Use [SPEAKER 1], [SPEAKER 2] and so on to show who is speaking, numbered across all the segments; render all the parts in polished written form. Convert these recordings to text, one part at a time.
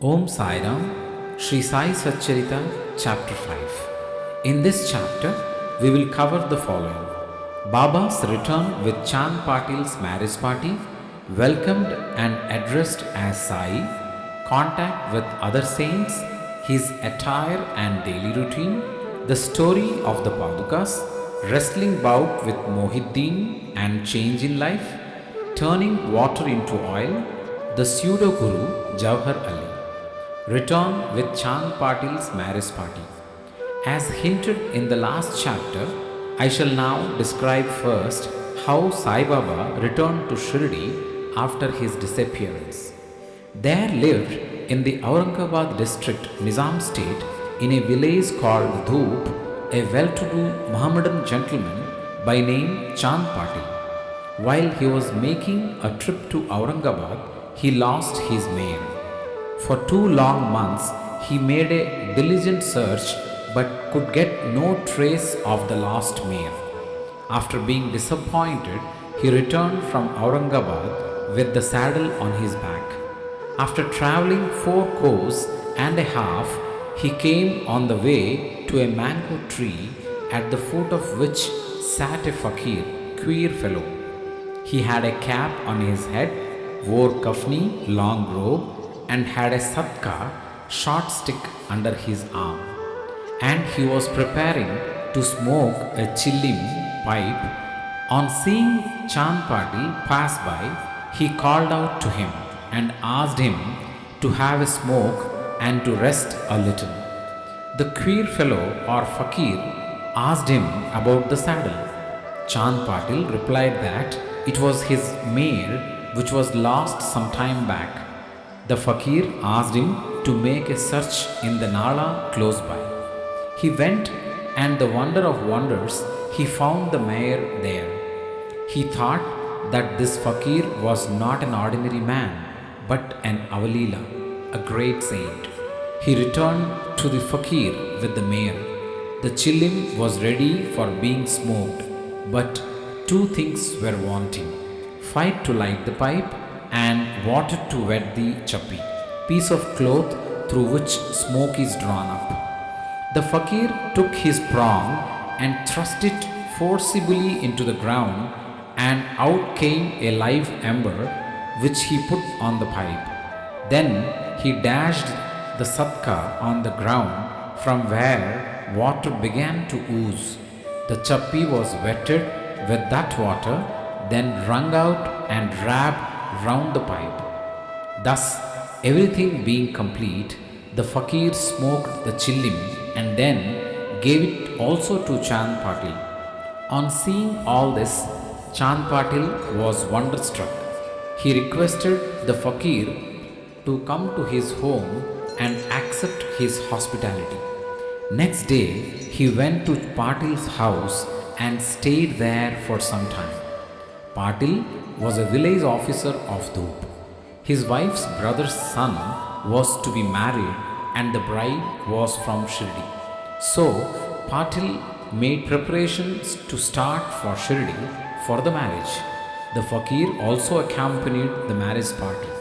[SPEAKER 1] Om Sai Ram, Shri Sai Satcharita, Chapter 5. In this chapter, we will cover the following: Baba's return with Chand Patil's marriage party, welcomed and addressed as Sai, contact with other saints, his attire and daily routine, the story of the Padukas, wrestling bout with Mohiddin and change in life, turning water into oil, the pseudo guru Jawhar Ali. Return with Chand Patil's marriage party. As hinted in the last chapter, I shall now describe first how Sai Baba returned to Shirdi after his disappearance. There lived in the Aurangabad district, Nizam state, in a village called Dhoop, a well-to-do Mohammedan gentleman by name Chand Patil. While he was making a trip to Aurangabad, he lost his mare. For 2 long months, he made a diligent search but could get no trace of the lost mare. After being disappointed, he returned from Aurangabad with the saddle on his back. After traveling 4 kos and a half, he came on the way to a mango tree at the foot of which sat a fakir, queer fellow. He had a cap on his head, wore kafni, long robe, and had a satka, short stick under his arm. And he was preparing to smoke a chillim pipe. On seeing Chand Patil pass by, he called out to him and asked him to have a smoke and to rest a little. The queer fellow or fakir asked him about the saddle. Chand Patil replied that it was his mare which was lost some time back. The fakir asked him to make a search in the Nala close by. He went, and the wonder of wonders, he found the mare there. He thought that this fakir was not an ordinary man, but an Avalila, a great saint. He returned to the fakir with the mare. The chillim was ready for being smoked, but 2 things were wanting: fight to light the pipe and water to wet the chappi, piece of cloth through which smoke is drawn up. The fakir took his prong and thrust it forcibly into the ground, and out came a live ember which he put on the pipe. Then he dashed the satka on the ground, from where water began to ooze. The chappi was wetted with that water, then wrung out and wrapped round the pipe. Thus, everything being complete, the fakir smoked the chillim and then gave it also to Chand Patil. On seeing all this, Chand Patil was wonderstruck. He requested the fakir to come to his home and accept his hospitality. Next day, he went to Patil's house and stayed there for some time. Patil was a village officer of Dhoop. His wife's brother's son was to be married, and the bride was from Shirdi. So, Patil made preparations to start for Shirdi for the marriage. The fakir also accompanied the marriage party.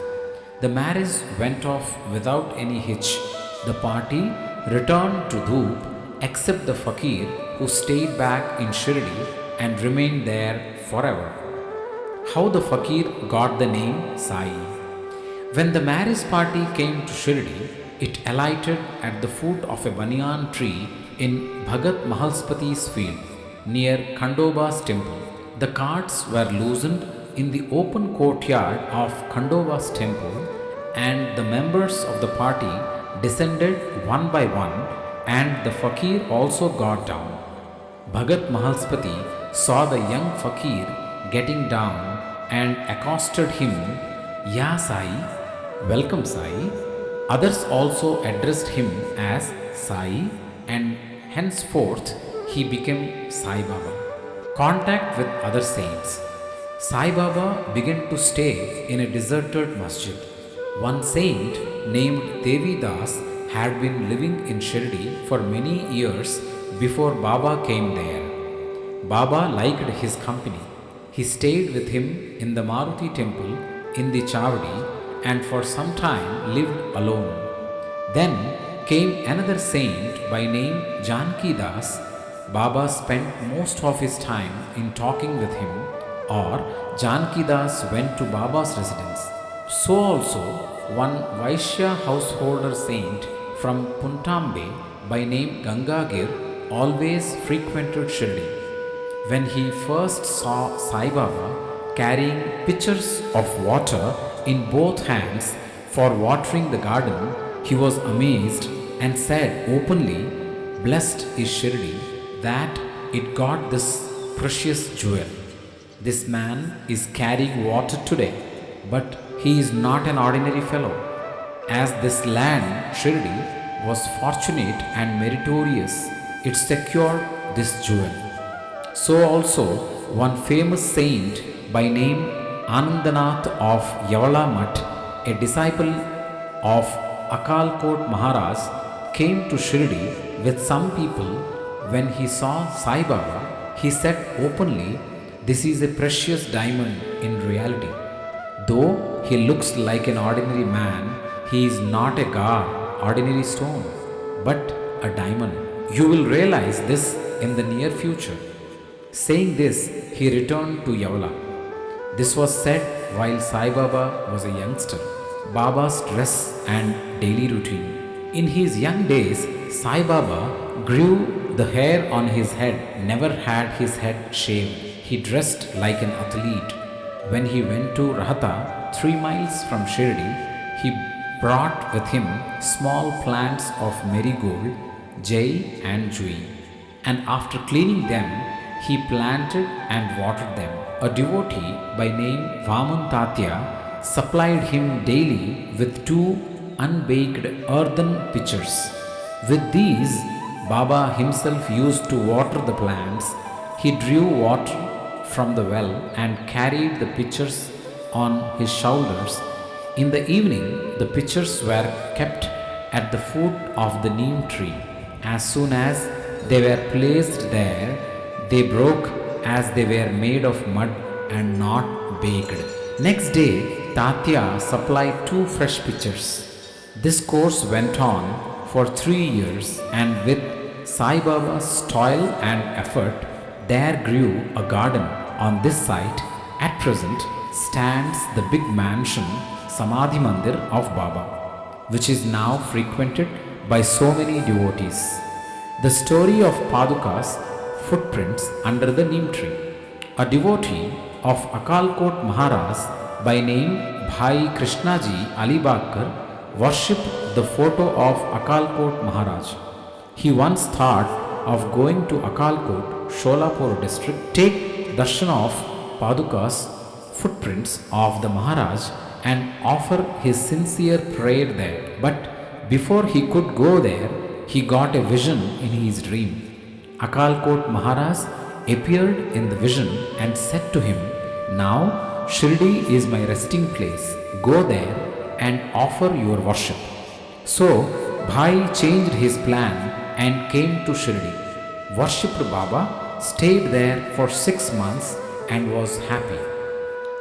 [SPEAKER 1] The marriage went off without any hitch. The party returned to Dhoop except the fakir, who stayed back in Shirdi and remained there forever. How the fakir got the name Sai. When the marriage party came to Shirdi, it alighted at the foot of a banyan tree in Bhagat Mahalspati's field near Khandoba's temple. The carts were loosened in the open courtyard of Khandoba's temple, and the members of the party descended one by one, and the fakir also got down. Bhagat Mahalspati saw the young fakir getting down and accosted him, "Ya Sai," welcome Sai. Others also addressed him as Sai, and henceforth he became Sai Baba. Contact with other saints. Sai Baba began to stay in a deserted masjid. One saint named Devi Das had been living in Shirdi for many years before Baba came there. Baba liked his company. He stayed with him in the Maruti temple in the Chavali, and for some time lived alone. Then came another saint by name Janki Das. Baba spent most of his time in talking with him, or Janki Das went to Baba's residence. So also one Vaishya householder saint from Puntambe by name Gangagir always frequented Shirdi. When he first saw Sai Baba carrying pitchers of water in both hands for watering the garden, he was amazed and said openly, "Blessed is Shirdi that it got this precious jewel. This man is carrying water today, but he is not an ordinary fellow. As this land, Shirdi, was fortunate and meritorious, it secured this jewel." So also one famous saint by name Anandanath of Yavala Mutt, a disciple of Akalkot Maharaj, came to Shirdi with some people. When he saw Sai Baba, he said openly, "This is a precious diamond in reality. Though he looks like an ordinary man, he is not a ordinary stone, but a diamond. You will realize this in the near future." Saying this, he returned to Yavala. This was said while Sai Baba was a youngster. Baba's dress and daily routine. In his young days, Sai Baba grew the hair on his head, never had his head shaved. He dressed like an athlete. When he went to Rahata, 3 miles from Shirdi, he brought with him small plants of marigold, jay and jui, and after cleaning them, he planted and watered them. A devotee by name Vaman Tatya supplied him daily with 2 unbaked earthen pitchers. With these, Baba himself used to water the plants. He drew water from the well and carried the pitchers on his shoulders. In the evening, the pitchers were kept at the foot of the neem tree. As soon as they were placed there, they broke, as they were made of mud and not baked. Next day, Tatya supplied 2 fresh pitchers. This course went on for 3 years, and with Sai Baba's toil and effort, there grew a garden. On this site, at present, stands the big mansion Samadhi Mandir of Baba, which is now frequented by so many devotees. The story of Paduka's footprints under the neem tree. A devotee of Akalkot Maharaj by name Bhai Krishnaji Alibagkar worshipped the photo of Akalkot Maharaj. He once thought of going to Akalkot, Sholapur district, take darshan of Paduka's footprints of the Maharaj and offer his sincere prayer there. But before he could go there, he got a vision in his dream. Akalkot Maharaj appeared in the vision and said to him, "Now Shirdi is my resting place. Go there and offer your worship." So Bhai changed his plan and came to Shirdi, worshipped Baba, stayed there for 6 months and was happy.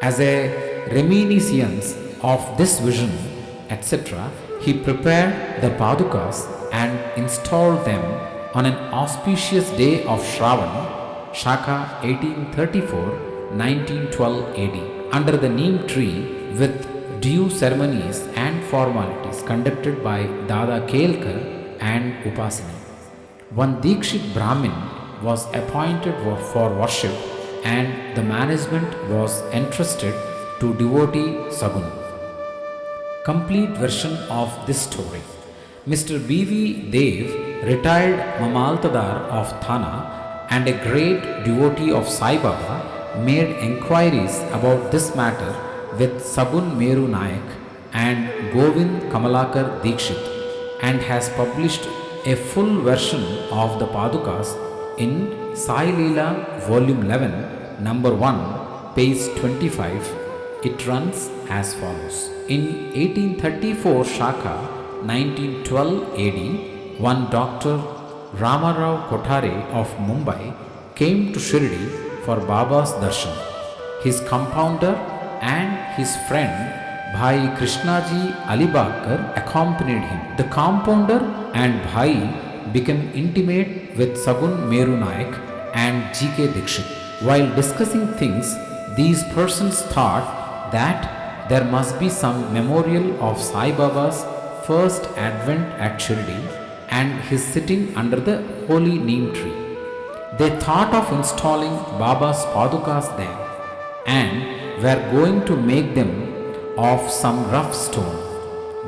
[SPEAKER 1] As a reminiscence of this vision, etc., he prepared the Padukas and installed them on an auspicious day of Shravan, Shaka 1834-1912 AD, under the neem tree, with due ceremonies and formalities conducted by Dada Kelkar and Upasini. One Dikshit Brahmin was appointed for worship, and the management was entrusted to devotee Sagun. Complete version of this story. Mr. B.V. Dev, retired Mamaltadar of Thana and a great devotee of Sai Baba, made enquiries about this matter with Sagun Meru Nayak and Govind Kamalakar Dikshit, and has published a full version of the Padukas in Sai Leela Volume 11, Number 1, page 25. It runs as follows. In 1834 Shaka, 1912 AD, one Dr. Ramarao Kothare of Mumbai came to Shirdi for Baba's darshan. His compounder and his friend Bhai Krishnaji Alibagkar accompanied him. The compounder and Bhai became intimate with Sagun Meru Naik and G.K. Dikshit. While discussing things, these persons thought that there must be some memorial of Sai Baba's first advent at Shirdi and his sitting under the holy neem tree. They thought of installing Baba's padukas there and were going to make them of some rough stone.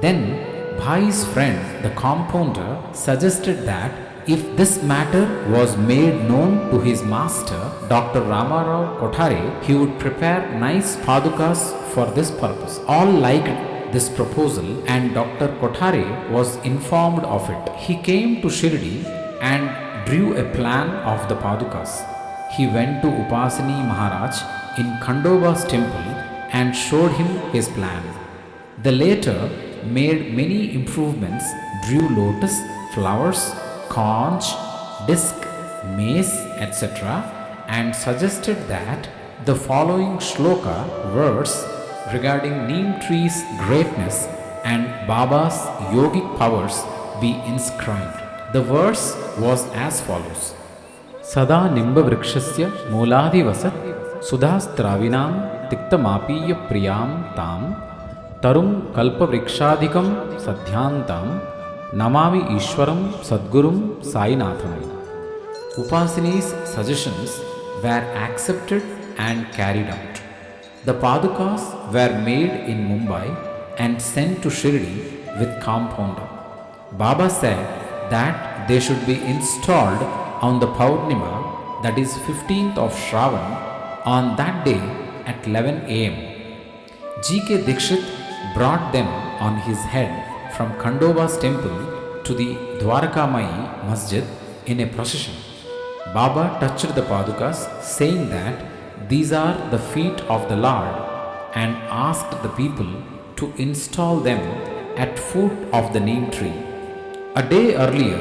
[SPEAKER 1] Then Bhai's friend, the compounder, suggested that if this matter was made known to his master, Dr. Ramarao Kothare, he would prepare nice padukas for this purpose. All liked this proposal and Dr. Kothare was informed of it. He came to Shirdi and drew a plan of the padukas. He went to Upasani Maharaj in Khandoba's temple and showed him his plan. The latter made many improvements, drew lotus, flowers, conch, disc, mace, etc., and suggested that the following shloka verse regarding neem tree's greatness and Baba's yogic powers be inscribed. The verse was as follows: Sada nimba vrikshasya mooladivasat sudhastravinam tiktamapiya priyam tam tarum kalpa vrikshadikam sadhyantam namami ishwaram sadgurum sainatham. Upasini's suggestions were accepted and carried out. The padukas were made in Mumbai and sent to Shirdi with compounder. Baba said that they should be installed on the Purnima, that is 15th of Shravan, on that day at 11 am. G.K. Dikshit brought them on his head from Khandoba's temple to the Dwarakamayi Masjid in a procession. Baba touched the padukas, saying that these are the feet of the Lord, and asked the people to install them at foot of the neem tree. A day earlier,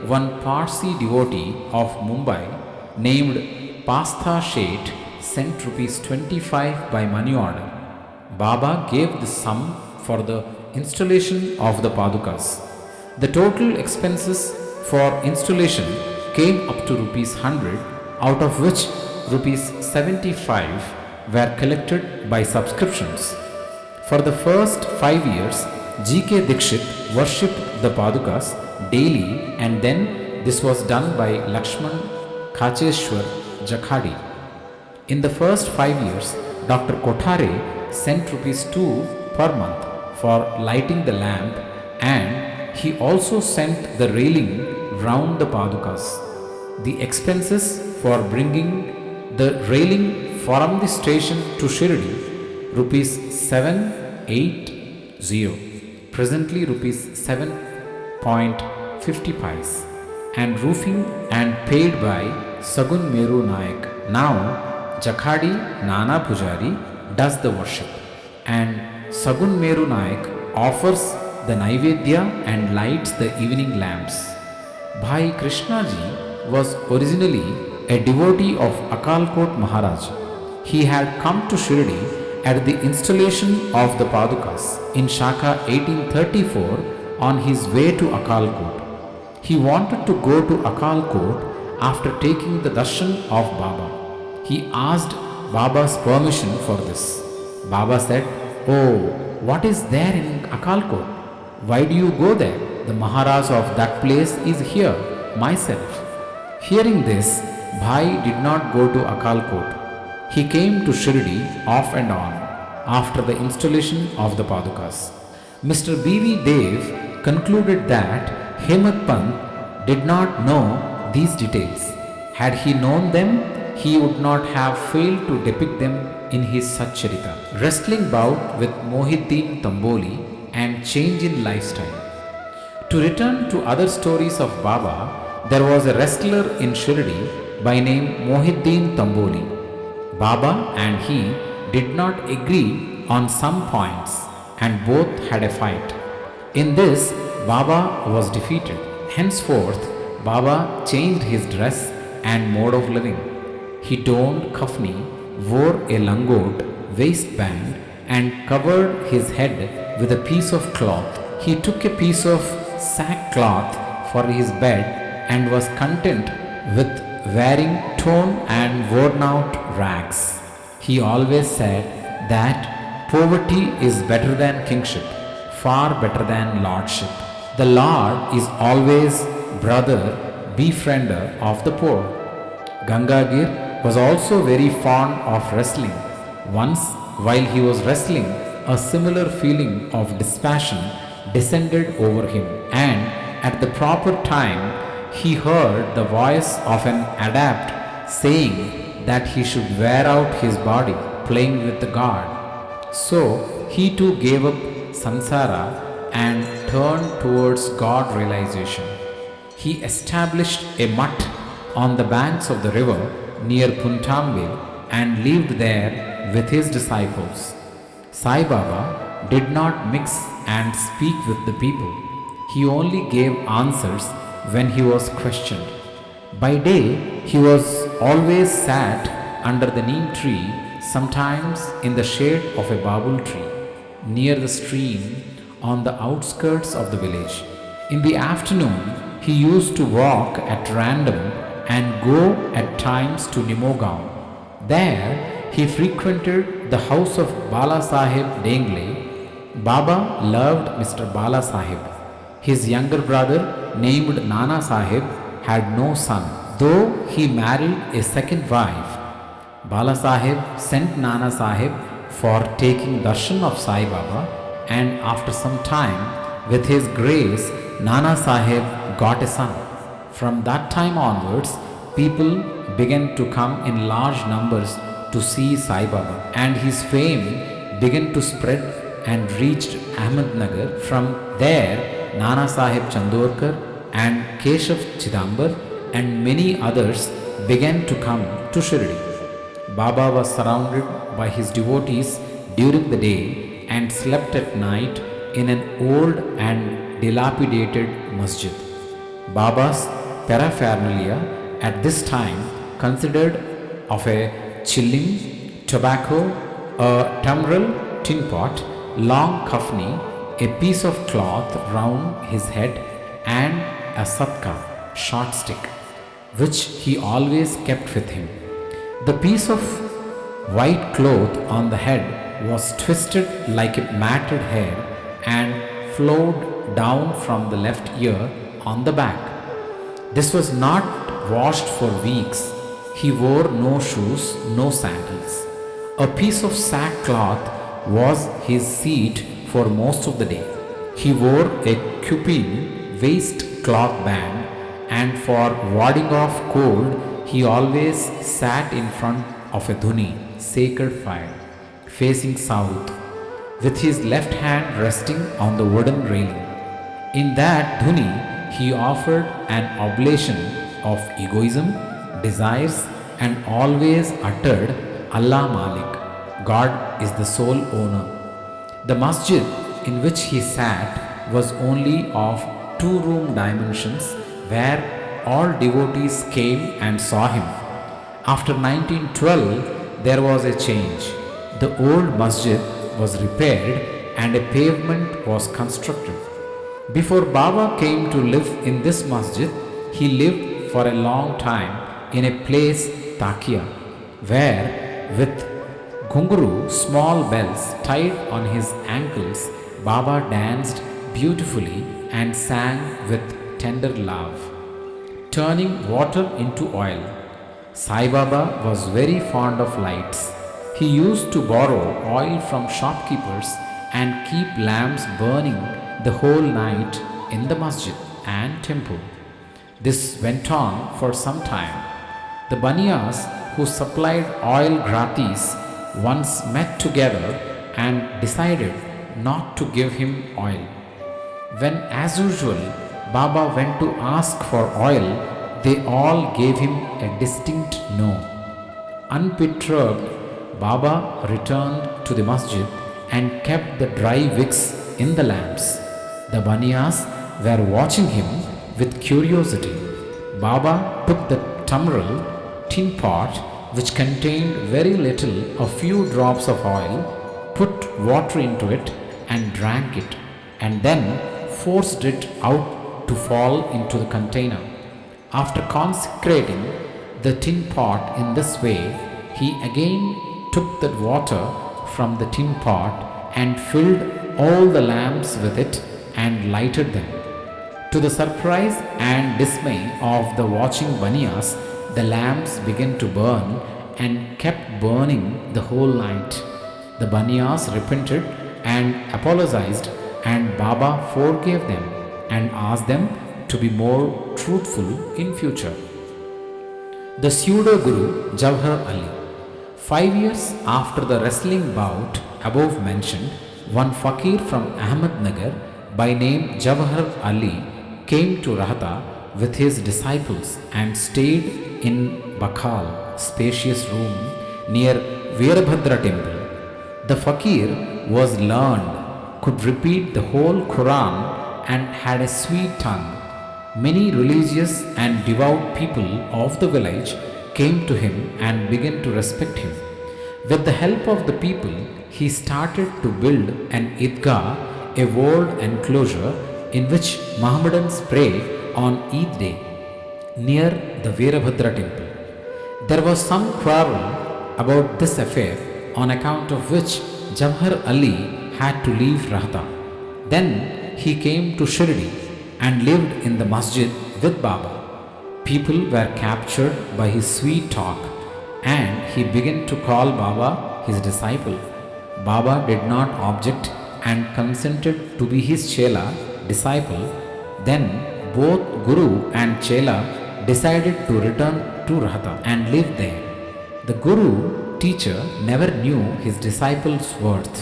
[SPEAKER 1] one Parsi devotee of Mumbai named Pastha Sheth sent rupees 25 by money order. Baba gave the sum for the installation of the padukas. The total expenses for installation came up to rupees 100, out of which rupees 75 were collected by subscriptions. For the first 5 years, G.K. Dikshit worshipped the padukas daily, and then this was done by Lakshman Kacheshwar Jakhadi. In the first 5 years, Dr. Kothare sent rupees 2 per month for lighting the lamp, and he also sent the railing round the padukas. The expenses for bringing the railing from the station to Shirdi, rupees 780, presently rupees 7.50 pice, and roofing and paid by Sagun Meru Naik. Now Jakhadi Nana Pujari does the worship, and Sagun Meru Naik offers the Naivedya and lights the evening lamps. Bhai Krishnaji was originally a devotee of Akalkot Maharaj. He had come to Shirdi at the installation of the padukas in Shaka 1834 on his way to Akalkot. He wanted to go to Akalkot after taking the darshan of Baba. He asked Baba's permission for this. Baba said, "Oh, what is there in Akalkot? Why do you go there? The Maharaj of that place is here, myself." Hearing this, Bhai did not go to Akalkot. He came to Shirdi off and on after the installation of the padukas. Mr. B.V. Dev concluded that Hemat Pant did not know these details. Had he known them, he would not have failed to depict them in his Satcharita. Wrestling bout with Mohiddin Tamboli and change in lifestyle. To return to other stories of Baba, there was a wrestler in Shirdi by name Mohiddin Tamboli. Baba and he did not agree on some points, and both had a fight. In this, Baba was defeated. Henceforth, Baba changed his dress and mode of living. He donned kafni, wore a langot, waistband, and covered his head with a piece of cloth. He took a piece of sackcloth for his bed and was content with wearing torn and worn out rags. He always said that poverty is better than kingship, far better than lordship. The Lord is always brother, befriender of the poor. Gangagir was also very fond of wrestling. Once, while he was wrestling, a similar feeling of dispassion descended over him, and at the proper time he heard the voice of an adept saying that he should wear out his body playing with the god. So he too gave up samsara and turned towards God realization. He established a mutt on the banks of the river near Puntambil and lived there with his disciples. Sai Baba did not mix and speak with the people. He only gave answers when he was questioned. By day, he was always sat under the neem tree, sometimes in the shade of a babul tree, near the stream on the outskirts of the village. In the afternoon, he used to walk at random and go at times to Nimogaon. There, he frequented the house of Bala Sahib Dengle. Baba loved Mr. Bala Sahib. His younger brother, named Nana Sahib, had no son, though he married a second wife. Bala Sahib sent Nana Sahib for taking darshan of Sai Baba, and after some time, with his grace, Nana Sahib got a son. From that time onwards, people began to come in large numbers to see Sai Baba, and his fame began to spread and reached Ahmednagar. From there, Nana Sahib Chandorkar and Keshav Chidambar and many others began to come to Shirdi. Baba was surrounded by his devotees during the day and slept at night in an old and dilapidated masjid. Baba's paraphernalia at this time consisted of a chilling, tobacco, a tumbrel, tin pot, long kafni, a piece of cloth round his head, and a satka, short stick, which he always kept with him. The piece of white cloth on the head was twisted like a matted hair and flowed down from the left ear on the back. This was not washed for weeks. He wore no shoes, no sandals. A piece of sackcloth was his seat for most of the day. He wore a cupine waist cloth band, and for warding off cold, he always sat in front of a dhuni, sacred fire, facing south, with his left hand resting on the wooden railing. In that dhuni, he offered an oblation of egoism, desires, and always uttered Allah Malik, God is the sole owner. The masjid in which he sat was only of two-room dimensions, where all devotees came and saw him. After 1912, there was a change. The old masjid was repaired and a pavement was constructed. Before Baba came to live in this masjid, he lived for a long time in a place, Takia, where with Gunguru, small bells tied on his ankles, Baba danced beautifully and sang with tender love, turning water into oil. Sai Baba was very fond of lights. He used to borrow oil from shopkeepers and keep lamps burning the whole night in the masjid and temple. This went on for some time. The Baniyas who supplied oil gratis once met together and decided not to give him oil. When, as usual, Baba went to ask for oil, they all gave him a distinct no. Unperturbed, Baba returned to the masjid and kept the dry wicks in the lamps. The Baniyas were watching him with curiosity. Baba took the tumbrel, tin pot, which contained very little, a few drops of oil, put water into it and drank it, and then forced it out to fall into the container. After consecrating the tin pot in this way, he again took that water from the tin pot and filled all the lamps with it and lighted them. To the surprise and dismay of the watching Baniyas, the lamps began to burn and kept burning the whole night. The Baniyas repented and apologized, and Baba forgave them and asked them to be more truthful in future. The pseudo-guru Jawhar Ali. 5 years after the wrestling bout above mentioned, one fakir from Ahmednagar by name Jawhar Ali came to Rahata with his disciples and stayed in Bakhal, spacious room near Veerbhadra temple. The fakir was learned, could repeat the whole Quran and had a sweet tongue. Many religious and devout people of the village came to him and began to respect him. With the help of the people, he started to build an Idgah, a walled enclosure in which Mohammedans pray on Eid day, near the Veerbhadra temple. There was some quarrel about this affair, on account of which Jawhar Ali had to leave Rahata. Then he came to Shirdi and lived in the masjid with Baba. People were captured by his sweet talk, and he began to call Baba his disciple. Baba did not object and consented to be his Chela, disciple. Then both Guru and Chela decided to return to Rahata and live there. The Guru teacher never knew his disciple's worth,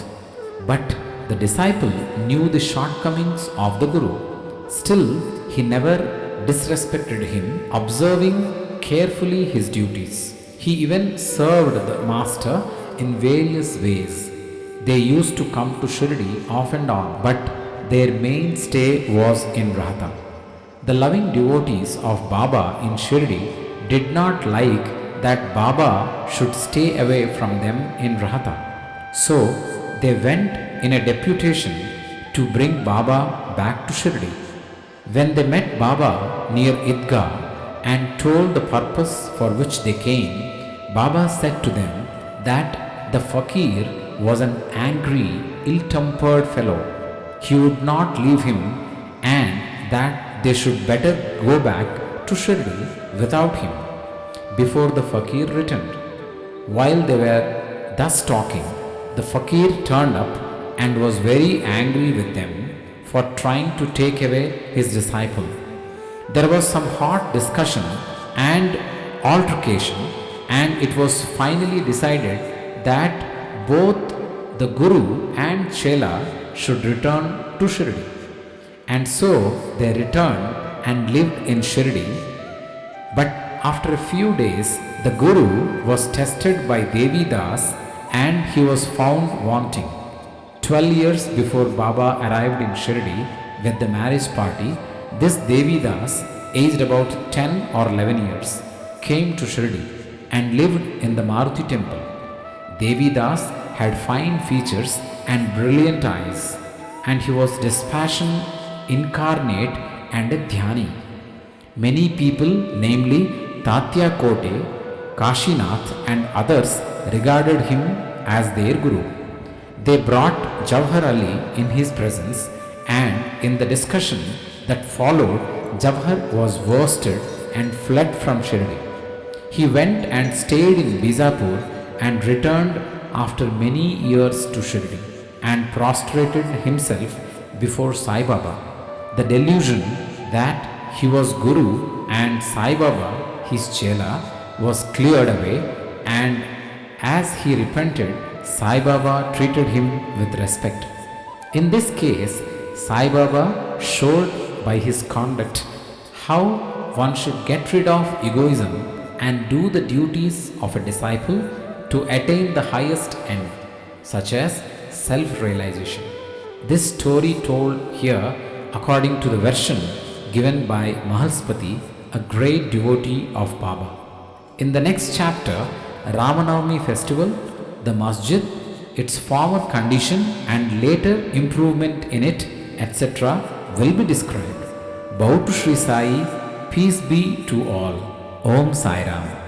[SPEAKER 1] but the disciple knew the shortcomings of the Guru. Still, he never disrespected him, observing carefully his duties. He even served the master in various ways. They used to come to Shirdi off and on, but their main stay was in Rahata. The loving devotees of Baba in Shirdi did not like that Baba should stay away from them in Rahata. So they went in a deputation to bring Baba back to Shirdi. When they met Baba near Idgah and told the purpose for which they came, Baba said to them that the fakir was an angry, ill-tempered fellow. He would not leave him, and that they should better go back to Shirdi without him before the fakir returned. While they were thus talking, the fakir turned up and was very angry with them for trying to take away his disciple. There was some hot discussion and altercation, and it was finally decided that both the Guru and Chela should return to Shirdi. And so they returned and lived in Shirdi. But after a few days, the Guru was tested by Devi Das and he was found wanting. 12 years before Baba arrived in Shirdi with the marriage party, this Devi Das, aged about 10 or 11 years, came to Shirdi and lived in the Maruti temple. Devi Das had fine features and brilliant eyes, and he was dispassion incarnate and a dhyani. Many people, namely Tatya Kote, Kashinath and others, regarded him as their guru. They brought Jawhar Ali in his presence, and in the discussion that followed, Jawhar was worsted and fled from Shirdi. He went and stayed in Bijapur and returned after many years to Shirdi and prostrated himself before Sai Baba. The delusion that he was Guru and Sai Baba, his Chela, was cleared away, and as he repented, Sai Baba treated him with respect. In this case, Sai Baba showed by his conduct how one should get rid of egoism and do the duties of a disciple to attain the highest end, such as self-realization. This story told here according to the version given by Mahalspati, a great devotee of Baba. In the next chapter, Ramanavami festival, the masjid its former condition and later improvement in it, etc., will be described. Bow to Shri Sai, peace be to all. Om Sai Ram.